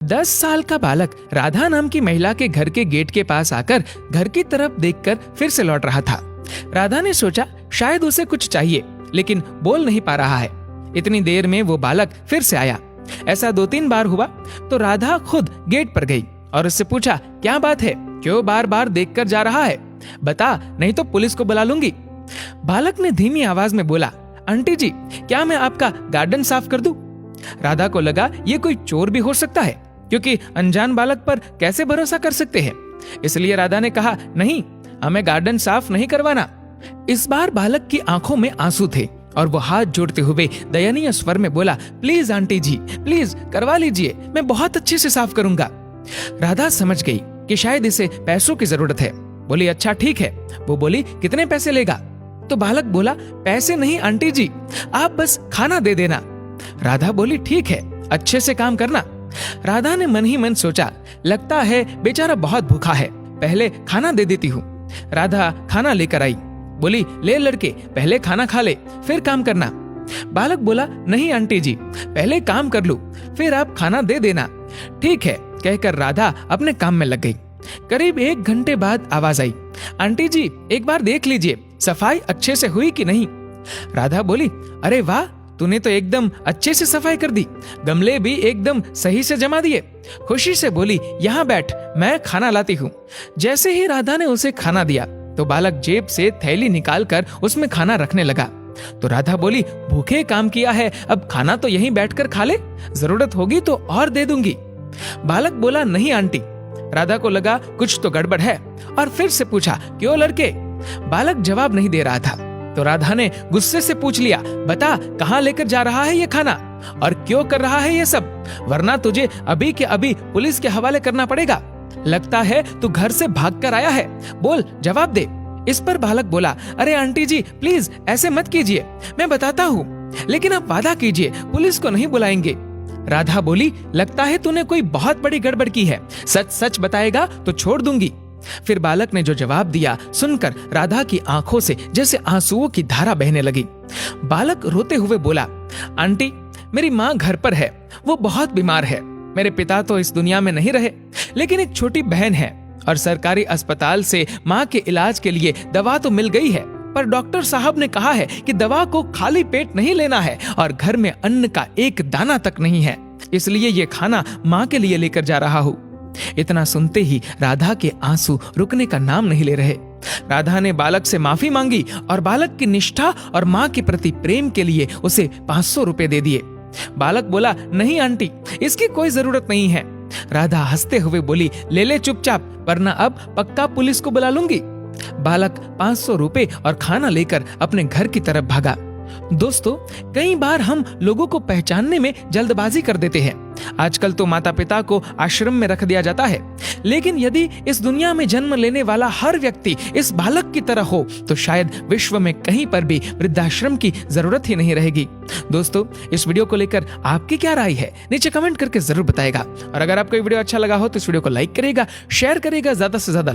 10 साल का बालक राधा नाम की महिला के घर के गेट के पास आकर घर की तरफ देखकर फिर से लौट रहा था। राधा ने सोचा शायद उसे कुछ चाहिए, लेकिन बोल नहीं पा रहा है। इतनी देर में वो बालक फिर से आया। ऐसा 2-3 बार हुआ तो राधा खुद गेट पर गई और उससे पूछा, क्या बात है, क्यों बार बार देखकर जा रहा है, बता नहीं तो पुलिस को बुला लूंगी। बालक ने धीमी आवाज में बोला, आंटी जी क्या मैं आपका गार्डन साफ कर दूं? राधा को लगा ये कोई चोर भी हो सकता है, क्योंकि अनजान बालक पर कैसे भरोसा कर सकते हैं। इसलिए राधा ने कहा, नहीं, हमें गार्डन साफ नहीं करवाना। इस बार बालक की आंखों में आंसू थे और वो हाथ जोड़ते हुए दयनीय स्वर में बोला, प्लीज आंटी जी, प्लीज करवा लीजिए, मैं बहुत अच्छे से साफ करूंगा। राधा समझ गई कि शायद इसे पैसों की जरूरत है। बोली, अच्छा ठीक है। वो बोली, कितने पैसे लेगा? तो बालक बोला, पैसे नहीं आंटी जी, आप बस खाना दे देना। राधा बोली, ठीक है, अच्छे से काम करना। राधा ने मन ही मन सोचा, लगता है बेचारा बहुत भूखा है, पहले खाना दे देती हूँ। राधा खाना लेकर आई। बोली, ले लड़के, पहले खाना खा ले, फिर काम करना। बालक बोला, नहीं आंटी जी, पहले काम कर लूं, फिर आप खाना दे देना। ठीक है, कहकर राधा अपने काम में लग गई। करीब 1 घंटे बाद आवाज आई, आंटी जी एक बार देख लीजिए सफाई अच्छे से हुई कि नहीं। राधा बोली, अरे वाह, तूने तो एकदम अच्छे से सफाई कर दी, गमले भी एकदम सही से जमा दिए। खुशी से बोली, यहाँ बैठ, मैं खाना लाती हूँ। जैसे ही राधा ने उसे खाना दिया तो बालक जेब से थैली निकालकर उसमें खाना रखने लगा। तो राधा बोली, भूखे काम किया है, अब खाना तो यहीं बैठकर खा ले, जरूरत होगी तो और दे दूंगी। बालक बोला, नहीं आंटी। राधा को लगा कुछ तो गड़बड़ है और फिर से पूछा, क्यों लड़के? बालक जवाब नहीं दे रहा था। तो राधा ने गुस्से से पूछ लिया, बता कहाँ लेकर जा रहा है ये खाना और क्यों कर रहा है ये सब, वरना तुझे अभी के अभी पुलिस के हवाले करना पड़ेगा। लगता है तू घर से भागकर आया है, बोल जवाब दे। इस पर बालक बोला, अरे आंटी जी प्लीज ऐसे मत कीजिए, मैं बताता हूँ, लेकिन आप वादा कीजिए पुलिस को नहीं बुलाएंगे। राधा बोली, लगता है तूने कोई बहुत बड़ी गड़बड़ की है, सच सच बताएगा तो छोड़ दूंगी। फिर बालक ने जो जवाब दिया सुनकर राधा की आंखों से जैसे आंसुओं की धारा बहने लगी। बालक रोते हुए बोला, आंटी मेरी माँ घर पर है, वो बहुत बीमार है, मेरे पिता तो इस दुनिया में नहीं रहे, लेकिन एक छोटी बहन है और सरकारी अस्पताल से माँ के इलाज के लिए दवा तो मिल गई है, पर डॉक्टर साहब ने कहा है कि दवा को खाली पेट नहीं लेना है और घर में अन्न का एक दाना तक नहीं है, इसलिए ये खाना माँ के लिए लेकर जा रहा हूँ। इतना सुनते ही राधा के आंसू रुकने का नाम नहीं ले रहे। राधा ने बालक से माफी मांगी और बालक की निष्ठा और माँ के प्रति प्रेम के लिए उसे 500 रुपए दे दिए। बालक बोला, नहीं आंटी, इसकी कोई जरूरत नहीं है। राधा हंसते हुए बोली, ले ले चुपचाप, वरना अब पक्का पुलिस को बुला लूंगी। बालक 500 रुपए और खाना लेकर अपने घर की तरफ भागा। दोस्तों, कई बार हम लोगों को पहचानने में जल्दबाजी कर देते हैं। आजकल तो माता पिता को आश्रम में रख दिया जाता है, लेकिन यदि इस दुनिया में जन्म लेने वाला हर व्यक्ति इस बालक की तरह हो तो शायद विश्व में कहीं पर भी वृद्धाश्रम की जरूरत ही नहीं रहेगी। दोस्तों, इस वीडियो को लेकर आपकी क्या राय है, नीचे कमेंट करके जरूर बताएगा। और अगर आपको ये वीडियो अच्छा लगा हो तो इस वीडियो को लाइक करेगा, शेयर करेगा ज्यादा से ज्यादा